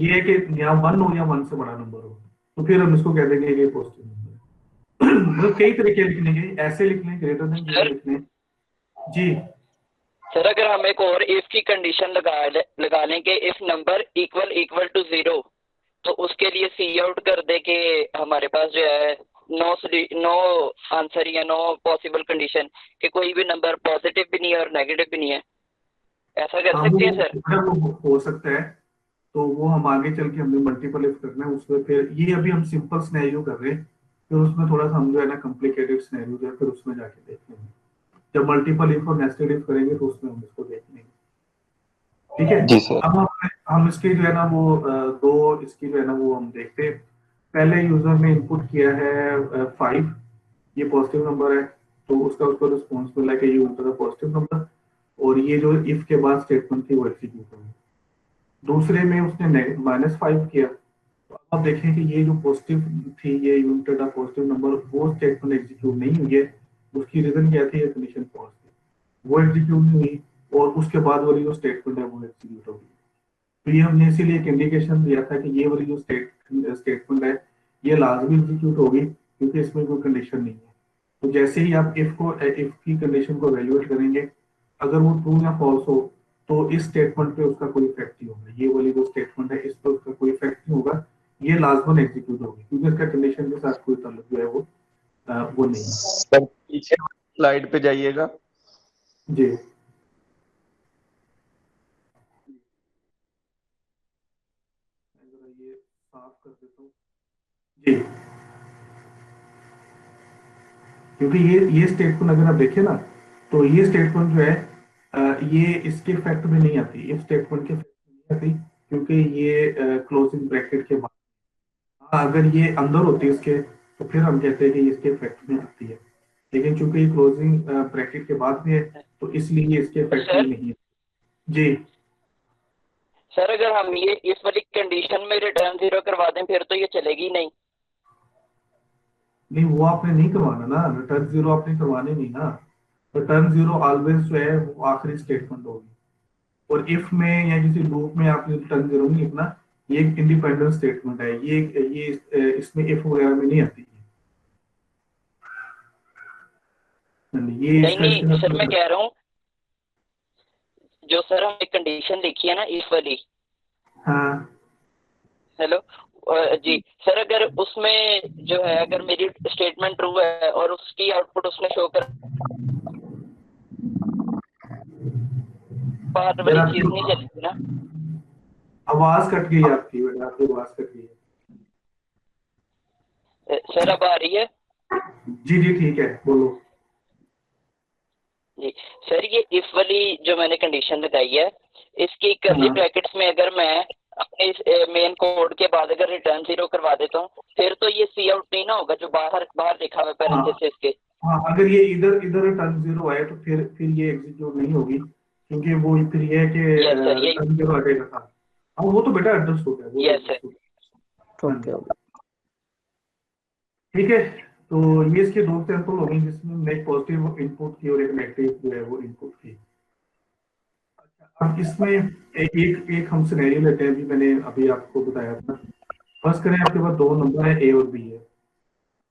ये है कि यहाँ 1 हो या 1 से बड़ा नंबर हो, तो फिर हम इसको कह देंगे कि पॉजिटिव नंबर है। मतलब कई तरीके लिखने के, ऐसे लिखने ग्रेटर देन 0 लिखने। जी सर अगर हम एक और इफ की कंडीशन लगा लें कि इफ नंबर इक्वल टू 0, तो उसके लिए सी आउट कर दे कि हमारे पास जो है नो आंसर या नो पॉसिबल कंडीशन कि कोई भी नंबर पॉजिटिव भी नहीं है और नेगेटिव भी नहीं है, ऐसा कर सकते हैं सर? वो हो सकता है, तो वो हम आगे चल के हमने मल्टीपल इफ करना है उसमें। फिर ये अभी हम सिंपल सिनेरियो कर रहे हैं, फिर उसमें थोड़ा सा हम जो है ना कॉम्प्लिकेटेड सिनेरियो जो है फिर उसमें जाके देखेंगे। जब मल्टीपल इफ और नेस्टेड इफ करेंगे तो उसमें हम इसको देख लेंगे, ठीक है जी सर। अब हम इसकी जो है ना वो दो इसकी जो है ना वो हम देखते हैं। पहले यूजर ने इनपुट किया है 5, ये पॉजिटिव नंबर है, तो उसको रिस्पॉन्स मिला कि you enter the positive number, और ये जो इफ के बाद स्टेटमेंट थी वो एग्जीक्यूट होगी। दूसरे में उसने -5 किया, तो अब आप देखें कि ये जो पॉजिटिव थी ये you enter the positive number, वो स्टेटमेंट एग्जीक्यूट नहीं हुई है। उसकी रीजन क्या थी? कंडीशन फॉल्स थी, वो एग्जीक्यूट नहीं हुई, और उसके बाद वाली जो स्टेटमेंट है वो एग्जीक्यूट होगी। तो ये हमने इसीलिए एक इंडिकेशन दिया था कि ये वाली जो स्टेटमेंट है ये लाजमी एग्जीक्यूट होगी, क्योंकि इसमें कोई कंडीशन नहीं है। तो जैसे ही आप इफ की कंडीशन को एवेल्युएट करेंगे, अगर वो ट्रू या फॉल्स हो तो इस स्टेटमेंट पे उसका कोई इफेक्ट नहीं होगा। ये वाली जो स्टेटमेंट है इस पर उसका कोई इफेक्ट नहीं होगा, ये लाजमन एग्जीक्यूट होगी क्योंकि इसका कंडीशन के साथ कोई ताल्लुक जो है वो नहीं है। सर पीछे स्लाइड पे जाइएगा। जी ये साफ कर देता हूँ जी, क्योंकि ये स्टेटमेंट अगर आप देखें ना तो ये स्टेटमेंट जो है ये इसके इफेक्ट में नहीं आती, इस स्टेटमेंट के इफेक्ट में नहीं आती क्योंकि ये क्लोजिंग ब्रैकेट के बाद, हाँ, अगर ये अंदर होती है इसके तो फिर हम कहते हैं कि इसके इफेक्ट में आती है, लेकिन चूंकि ये क्लोजिंग ब्रैकेट के बाद में है तो इसलिए इसके इफेक्ट में नहीं है। जी सर अगर हम ये इस वाली कंडीशन में रिटर्न 0 करवा दें फिर तो ये चलेगी नहीं। नहीं, वो आपने नहीं करवाना ना, रिटर्न 0 आपने करवाने नहीं ना। रिटर्न 0 ऑलवेज जो है वो आखिरी स्टेटमेंट होगी, और इफ में या किसी लूप में आपने रिटर्न 0 नहीं लिखना, ये एक इंडिपेंडेंट स्टेटमेंट है, ये इसमें इफ वगैरह में नहीं आती है। ये नहीं इसका नहीं सर मैं मतलब कह रहा हूँ जो सर हमने कंडीशन लिखी है ना इस वाली, हाँ हेलो जी सर, अगर उसमें जो है अगर मेरी स्टेटमेंट ट्रू है और उसकी आउटपुट उसने शो कर बात वाली चीज नहीं चलेगी ना। आवाज कट गई आपकी बेटा, आपकी आवाज कट गई है। सर अब आ रही है? जी जी ठीक है, बोलो। जी सर ये इफ वाली जो मैंने कंडीशन लगाई है इसकी कर्ली हाँ। ब्रैकेट्स में अगर मैं अपने मेन कोड के बाद अगर रिटर्न 0 करवा देता हूँ फिर तो ये सी आउट नहीं ना होगा जो बाहर लिखा हुआ है पैरेंथेसिस के। हाँ, अगर ये इधर इधर रिटर्न 0 आए तो फिर ये एग्जीक्यूट नहीं होगी क्योंकि वो फिर ये है कि यस सर यही। रिटर्न 0 आ जाएगा। हाँ वो तो बेटा एडजस्ट हो गया, वो यस adjust सर। हो गया। ठीक है, तो ये इसके दो एग्जांपल हो गए जिसमें हमने एक पॉजिटिव इनपुट की और एक नेगेटिव जो है वो इनपुट की। अच्छा, अब इसमें एक हम सिनेरियो लेते हैं, मैंने अभी आपको बताया था। फर्स्ट करें आपके पास दो नंबर है ए और बी है,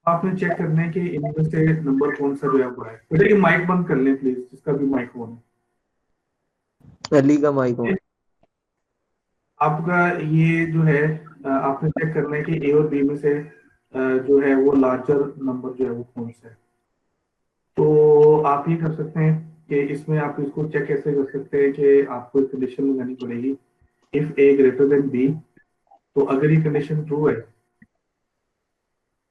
आपने चेक करना है कि इनमें से नंबर कौन सा जो है बड़ा है। बेटा ये माइक बंद कर लें प्लीज, जिसका भी माइक ऑन है। अली का माइक ऑन। आपका ये जो है आपने चेक करना है कि ए और बी में से जो है वो लार्जर नंबर जो है वो कौन सा है। तो आप ये कर सकते हैं कि इसमें आप इसको चेक कैसे कर सकते हैं कि आपको एक कंडीशन लगानी पड़ेगी, if A greater than B. तो अगर ये कंडीशन ट्रू है,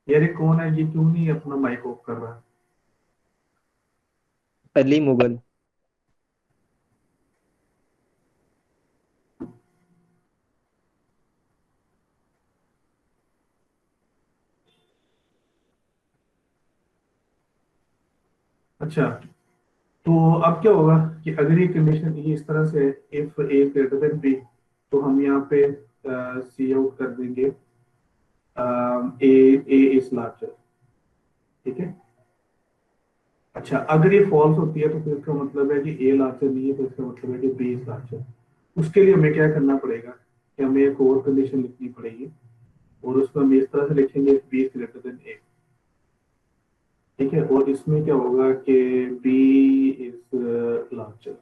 यार ये कौन है, ये क्यों नहीं अपना माइक ऑफ कर रहा है? अली मुगल। अच्छा, तो अब क्या होगा कि अगर ये कंडीशन ये इस तरह से if A greater than B, तो हम यहाँ पे सी आउट कर देंगे ए इज लार्जर। ठीक है। अच्छा, अगर ये फॉल्स होती है तो फिर इसका मतलब है कि ए लार्जर नहीं है, तो इसका मतलब है कि बी इज लार्जर। उसके लिए हमें क्या करना पड़ेगा कि हमें एक और कंडीशन लिखनी पड़ेगी, और उसको हम इस तरह से लिखेंगे बी इज ग्रेटर देन ए। ठीक है, और इसमें क्या होगा कि बी इज लार्जर।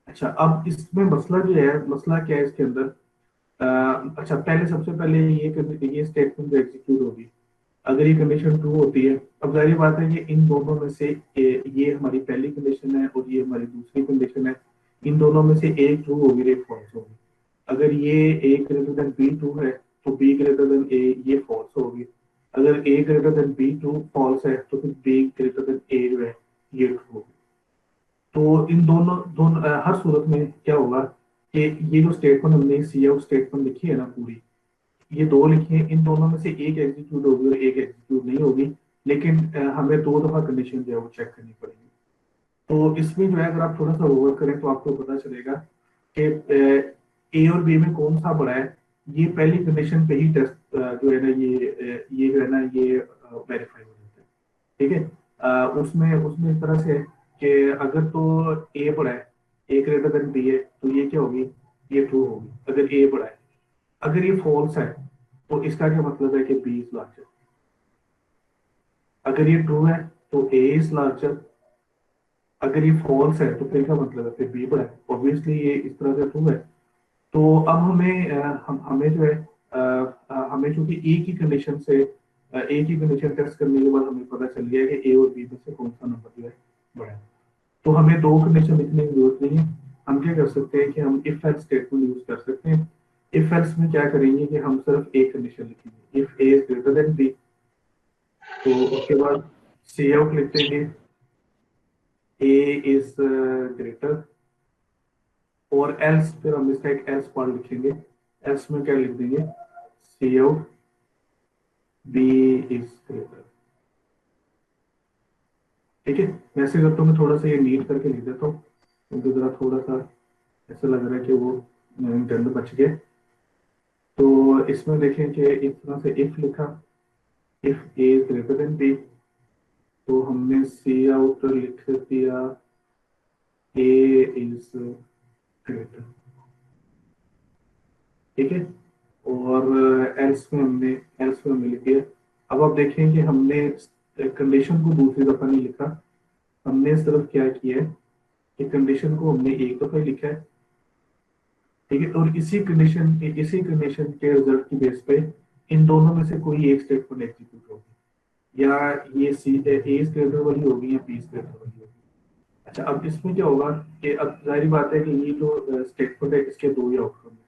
अच्छा, अब इसमें मसला जो है, मसला क्या है इसके अंदर? अच्छा, पहले सबसे पहले ये स्टेटमेंट जो एग्जीक्यूट होगी, अगर ये कंडीशन ट्रू होती है, अब जाहिर बात है कि इन दोनों में से ये हमारी पहली कंडीशन है और ये हमारी दूसरी कंडीशन है, इन दोनों में से एक ट्रू होगी, एक फॉल्स होगी। अगर ये ए ग्रेटर देन बी ट्रू है तो बी ग्रेटर देन ए ये फॉल्स होगी। अगर A greater than B true false है तो फिर बी ग्रेटर देन ए जो है ये ट्रू होगी। तो इन दोनों दोनों हर सूरत में क्या होगा कि ये जो स्टेटमेंट हमने सी आउट स्टेटमेंट लिखी है ना पूरी, ये दो लिखी है, इन दोनों में से एक एग्जीक्यूट होगी और एक एग्जीक्यूट नहीं होगी, लेकिन हमें दो दफा कंडीशन जो है वो चेक करनी पड़ेगी। तो इसमें जो है अगर आप थोड़ा सा ओवर करें तो आपको पता चलेगा कि ए और बी में कौन सा बड़ा है। ये पहली कंडीशन पे ही टेस्ट जो है ना ये जो है ना ये वेरीफाई हो जाता है। ठीक है, उसमें उसमें इस तरह से है कि अगर तो ए बड़ा है, ए ग्रेटर देन बी है, तो ये क्या होगी, ये ट्रू होगी अगर ए बड़ा है। अगर ये फॉल्स है तो इसका क्या मतलब है कि बी इज लार्जर। अगर ये ट्रू है तो ए इज लार्जर, अगर ये फॉल्स है तो फिर क्या मतलब है, फिर बी बड़ा है, ऑब्वियसली ये इस तरह से ट्रू है। तो अब हमें हमें जो है हमें चूंकि एक ही कंडीशन से एक ही कंडीशन टेस्ट करने के बाद हमें पता चल गया कि ए और बी में से कौन सा नंबर जो है बड़ा है, तो हमें दो कंडीशन लिखने की जरूरत नहीं है। हम क्या कर सकते हैं कि हम इफ एल्स स्टेटमेंट यूज कर सकते हैं। इफ एल्स में क्या करेंगे कि हम सिर्फ एक कंडीशन लिखेंगे, if A is greater than B, तो उसके बाद सी आउट लिख देंगे ए इज ग्रेटर, और एल्स फिर हम इसका एक एल्स पार्ट लिखेंगे। एल्स में क्या लिख देंगे, सी आउट बी इज ग्रेटर। ठीक है, वैसे अगर तो मैं थोड़ा सा ये नीट करके लिख देता हूँ क्योंकि जरा थोड़ा सा ऐसा लग रहा है कि वो इंटरनल बच गया। तो इसमें देखें कि इस तरह से इफ लिखा, if A is greater than B, तो हमने सी आउट लिख दिया ए इज ग्रेटर। ठीक है, और एल्स में हमने लिख दिया। अब आप देखें कि हमने कंडीशन को दूसरी दफा नहीं लिखा, हमने सिर्फ क्या किया है कि कंडीशन को हमने एक दफा ही लिखा है। ठीक है, और इसी कंडीशन के रिजल्ट की बेस पे इन दोनों में से कोई एक स्टेटमेंट एग्जीक्यूट होगी, या ये सी ए स्टेटमेंट वाली होगी या बी स्टेटमेंट वाली होगी। अच्छा, अब इसमें क्या होगा कि अब जाहिर बात है कि ये जो स्टेटमेंट है इसके दो ही आउटकम है,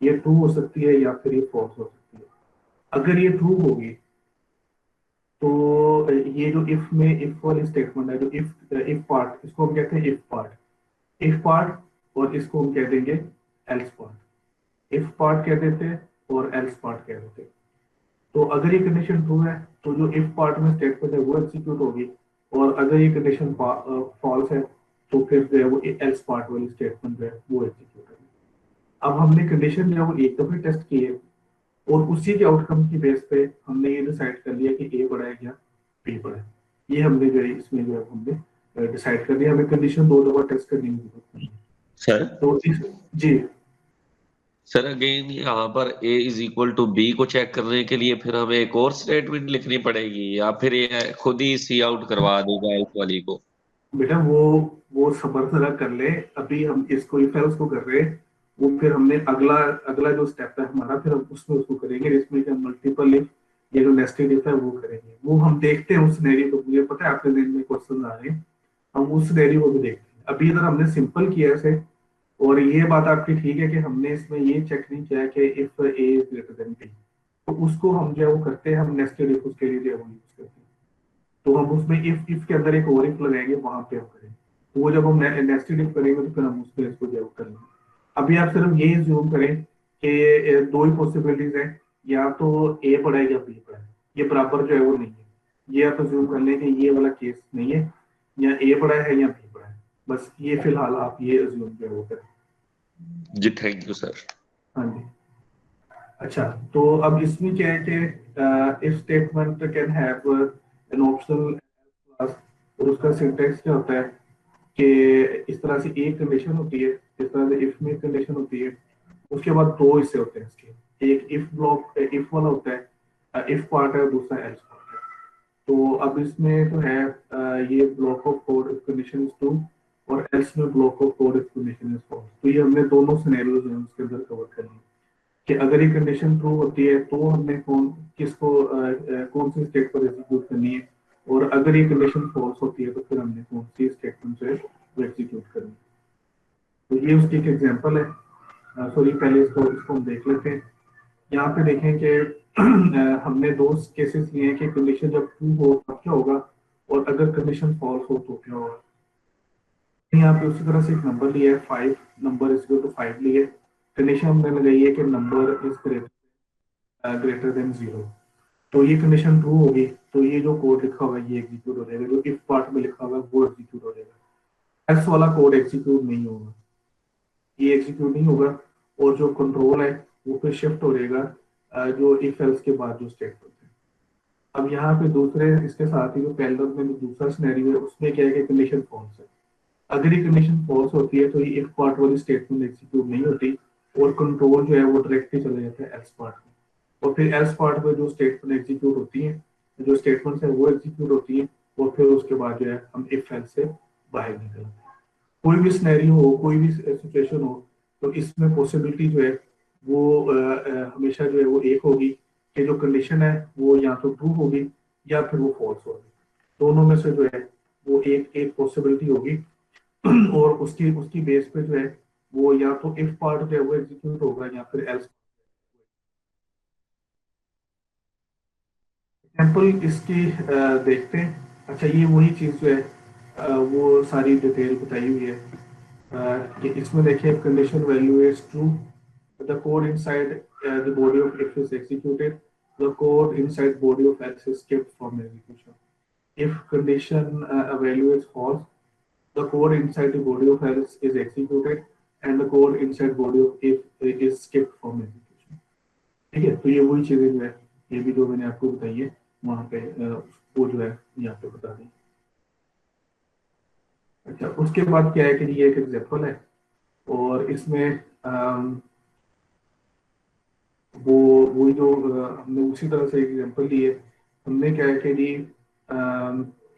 ये ट्रू हो सकती है या फिर ये फॉल्स हो सकती है। अगर ये ट्रू होगी तो ये जो इफ वाली स्टेटमेंट है, जो इफ पार्ट, इसको हम कहते हैं इफ पार्ट, और इसको हम कह देंगे एल्स पार्ट। इफ पार्ट कह देते हैं और एल्स पार्ट कह देते हैं। तो अगर ये कंडीशन ट्रू है तो जो इफ पार्ट में स्टेटमेंट है वो एग्जीक्यूट होगी, और अगर ये कंडीशन फॉल्स है तो फिर जो है वो एल्स पार्ट वाली स्टेटमेंट जो है वो एग्जीक्यूट होगी। अब हमने कंडीशन जो है वो एक दफे टेस्ट की है, और उसी के आउटकम की बेस पे हमने ये डिसाइड कर लिया कि ए बड़ा है या बी बड़ा है। ये हमने जो है इसमें जो है हमने डिसाइड कर लिया, हमें कंडीशन दो दफा टेस्ट करने की जरूरत नहीं है। सर तो जी सर अगेन यहाँ पर a is equal to B को चेक करने के लिए फिर हमें एक और स्टेटमेंट लिखनी पड़ेगी, या फिर ये खुद ही सी आउट करवा देगा इस वाली को? बेटा वो सबर जरा कर ले, अभी हम इसको इफ एल्स को कर रहे हैं, वो फिर हमने अगला अगला जो स्टेप है हमारा फिर हम उसमें उसको करेंगे, जिसमें कि हम मल्टीपल इफ, ये जो नेस्टेड इफ है वो करेंगे। वो हम देखते हैं उस सिनेरियो को, मुझे पता है आपके ज़हन में क्वेश्चन आ रहे हैं, हम उस सिनेरियो को भी देखते हैं। अभी इधर हमने सिंपल किया इसे, और ये बात आपकी ठीक है कि हमने इसमें ये चेक नहीं किया कि if A is greater than B, तो उसको हम जो है वो करते हैं, हम नेस्टेड इफ उसके लिए जो है वो यूज करते हैं। तो हम उसमें इफ के अंदर एक और इफ लगाएंगे, वहां पे हम करेंगे, तो वो जब हम नेस्टेड इफ करेंगे तो फिर हम उसमें इसको जो है वो करेंगे। अभी आप सिर्फ ये ज्यूम करें कि दो ही पॉसिबिलिटीज है, या तो ए बड़ा है या बी बड़ा है, ये बराबर जो है वो नहीं है। ये आप ज्यूम कर लें कि ये वाला केस नहीं है, या ए बड़ा है या बी बड़ा है, बस ये फिलहाल आप ये ज्यूम जो है वो करें। जी थैंक यू सर। हाँ जी। अच्छा, तो अब इसमें क्या है कि if statement can have an optional class, और उसका सिंटैक्स क्या होता है कि इस तरह से एक कंडीशन होती है, इस तरह से इफ में कंडीशन होती है, उसके बाद दो हिस्से होते हैं इसके, एक इफ ब्लॉक इफ वाला होता है, इफ पार्ट है, दूसरा एल्स पार्ट है। तो अब इसमें जो है ये block of code if condition is true, और एल्स में block of code if condition is false. तो ये हमने दोनों सिनेरियोज हैं उसके अंदर कवर कर लिए कि अगर ये कंडीशन ट्रू होती है तो हमने कौन सी स्टेट पर एग्जीक्यूट करनी है, और अगर ये कंडीशन फॉल्स होती है तो फिर हमने कौन सी स्टेटमेंट जो है वो एग्जीक्यूट करनी है। तो ये उसकी एक एग्जांपल है। सॉरी, पहले इसको हम देख लेते हैं। यहाँ पे देखें कि हमने दो केसेस लिए हैं कि कंडीशन जब ट्रू हो तब क्या होगा, और अगर कंडीशन फॉल्स हो तो क्या होगा। यहाँ पे उसी तरह से एक नंबर लिया है 5, नंबर इज इक्वल टू 5 लिए, कंडीशन हमने लगाई है कि नंबर इज ग्रेटर देन 0। तो ये कंडीशन ट्रू होगी तो ये जो कोड लिखा हुआ है ये एग्जीक्यूट हो जाएगा, जो इफ पार्ट में लिखा हुआ है वो एग्जीक्यूट हो जाएगा। एल्स वाला कोड एग्जीक्यूट नहीं होगा, ये एग्जीक्यूट नहीं होगा, और जो कंट्रोल है वो फिर शिफ्ट हो जाएगा जो इफ एल्स के बाद जो स्टेटमेंट है। अब यहाँ पे दूसरे इसके साथ ही जो पैरेलल में दूसरा सिनेरियो है उसमें क्या है कि कंडीशन फॉल्स है। अगर ये कंडीशन फॉल्स होती है तो ये इफ पार्ट वाली स्टेटमेंट एग्जीक्यूट नहीं होती, और कंट्रोल जो है वो डायरेक्टली चला जाता है एल्स पार्ट में, और फिर एल्स पार्ट में जो स्टेटमेंट एग्जीक्यूट होती है, जो स्टेटमेंट्स है वो एग्जीक्यूट होती है, और फिर उसके बाद जो है हम इफ एल्स से बाहर निकल आए। कोई भी सिनेरियो हो, कोई भी सिचुएशन हो, तो इसमें पॉसिबिलिटी जो है वो हमेशा जो है वो एक होगी कि जो कंडीशन है वो या तो ट्रू होगी या फिर वो फॉल्स होगी। दोनों में से जो है वो एक एक पॉसिबिलिटी होगी और उसकी उसकी बेस पे जो है वो या तो इफ पार्ट जो है वो एग्जीक्यूट होगा या फिर एल्स। एग्जाम्पल इसकी देखते हैं। अच्छा, ये वही चीज़ जो है वो सारी डिटेल बताई हुई है कि इसमें देखिए condition value is true, the code inside the body of if is executed, the code inside body of else is kept from execution. If condition value is false, the code inside the body of else is executed and the code inside body of if is kept from execution. ठीक है, तो ये वही चीजें जो है ये भी जो मैंने आपको बताई है वहाँ पे वो जो है यहाँ पे बता दी। अच्छा, उसके बाद क्या है कि ये एक एग्जाम्पल है और इसमें वो जो हमने उसी तरह से एग्जांपल ली है। हमने क्या है कि जी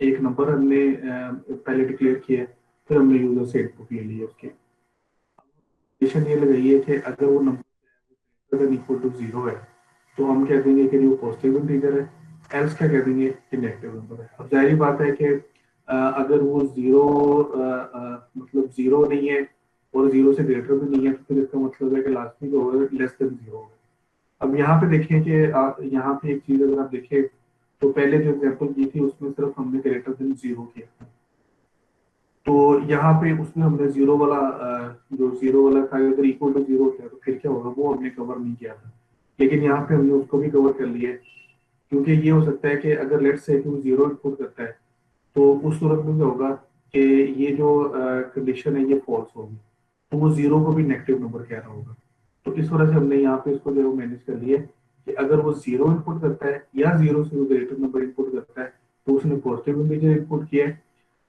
एक नंबर हमने पहले डिक्लेयर किया है, फिर हमने यूजर से इनपुट ले लिया। उसके कंडीशन ये लगाई है कि अगर वो नंबर इक्वल टू 0 है तो हम कह देंगे कि वो पॉजिटिव इंटीजर है, एल्स क्या कह देंगे कि नेगेटिव नंबर है। अब जाहिर बात है कि अगर वो 0 मतलब 0 नहीं है और 0 से ग्रेटर भी नहीं है तो फिर इसका मतलब है कि लास्ट में जो होगा लेस देन 0 होगा। अब यहाँ पे देखें कि यहाँ पे एक चीज अगर आप देखें तो पहले जो एग्जांपल की थी उसमें सिर्फ हमने ग्रेटर देन 0 किया था, तो यहाँ पे उसमें हमने 0 वाला जो 0 वाला था अगर इक्वल टू 0 होता है तो फिर क्या होगा वो हमने कवर नहीं किया था, लेकिन यहाँ पे हमने उसको भी कवर कर लिया है। क्योंकि ये हो सकता है कि अगर लेट्स से कि वो 0 इनपुट करता है तो उस सूरत में क्या होगा कि ये जो कंडीशन है ये फॉल्स होगी, तो वो 0 को भी नेगेटिव नंबर कह रहा होगा। तो इस वजह से हमने यहाँ पे इसको जो है मैनेज कर लिया कि अगर वो 0 इनपुट करता है या 0 से ग्रेटर नंबर इनपुट करता है तो उसने पॉजिटिव इंटीजर इनपुट किया है।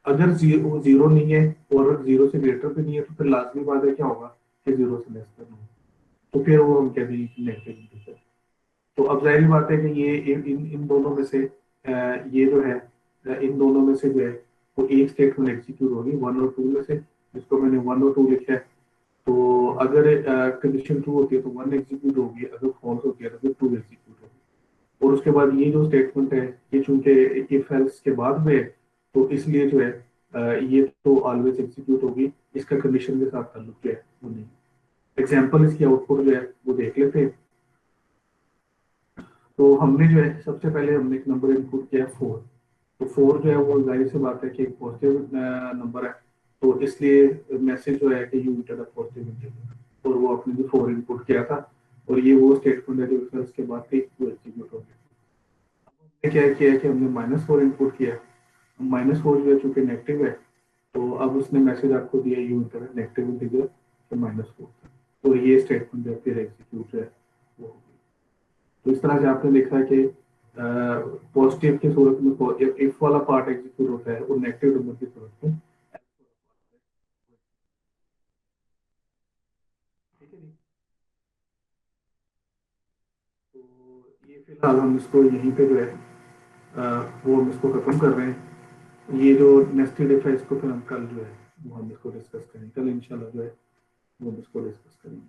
अगर वो 0 नहीं है और 0 से ग्रेटर भी नहीं है तो फिर लाजमी बात है क्या होगा कि 0 से लेस करना होगा, तो फिर वो हम कहते हैं नेगेटिव इंटीजर। तो अब जाहिर बात है कि ये इन दोनों में से ये जो है इन दोनों में से जो है वो एक स्टेटमेंट एग्जीक्यूट होगी 1 और 2 में से, जिसको मैंने 1 और 2 लिखा है। तो अगर कंडीशन ट्रू होती है तो 1 एग्जीक्यूट होगी, अगर फॉल्स होती है तो फिर 2 एग्जीक्यूट होगी। और उसके बाद ये जो स्टेटमेंट है ये चूंकि इफ एल्स के बाद में है तो इसलिए जो है ये तो ऑलवेज एग्जीक्यूट होगी, इसका कंडीशन के साथ ताल्लुक जो है वो नहीं। एग्जाम्पल इसकी आउटपुट जो है वो देख लेते हैं। तो हमने जो है सबसे पहले हमने एक नंबर इनपुट किया 4, तो 4 जो है वो जाहिर सी बात है कि एक पॉजिटिव नंबर है, तो इसलिए मैसेज जो है कि you enter a positive integer, और वो आपने जो 4 इनपुट किया था और ये वो स्टेटमेंट है जो फिर उसके बाद वो एग्जीक्यूट हो गया। हमने क्या किया है कि हमने -4 इनपुट किया, -4 जो है चूंकि नेगेटिव है तो अब उसने मैसेज आपको दिया यू एंटर नेगेटिव इंटीजर तो -4, तो ये स्टेटमेंट जो फिर एग्जीक्यूट है वो होगी। तो इस तरह से आपने देखा है कि पॉजिटिव की सूरत में इफ वाला पार्ट एग्जीक्यूट होता है और नेगेटिव नंबर की सूरत में। ठीक है जी, तो ये फिलहाल हम इसको यहीं पे जो है वो हम इसको खत्म कर रहे हैं। ये जो नेस्टेड इफ है इसको फिर हम कल जो है वो हम इसको डिस्कस करेंगे, कल इंशाल्लाह जो है वो हम इसको डिस्कस करेंगे।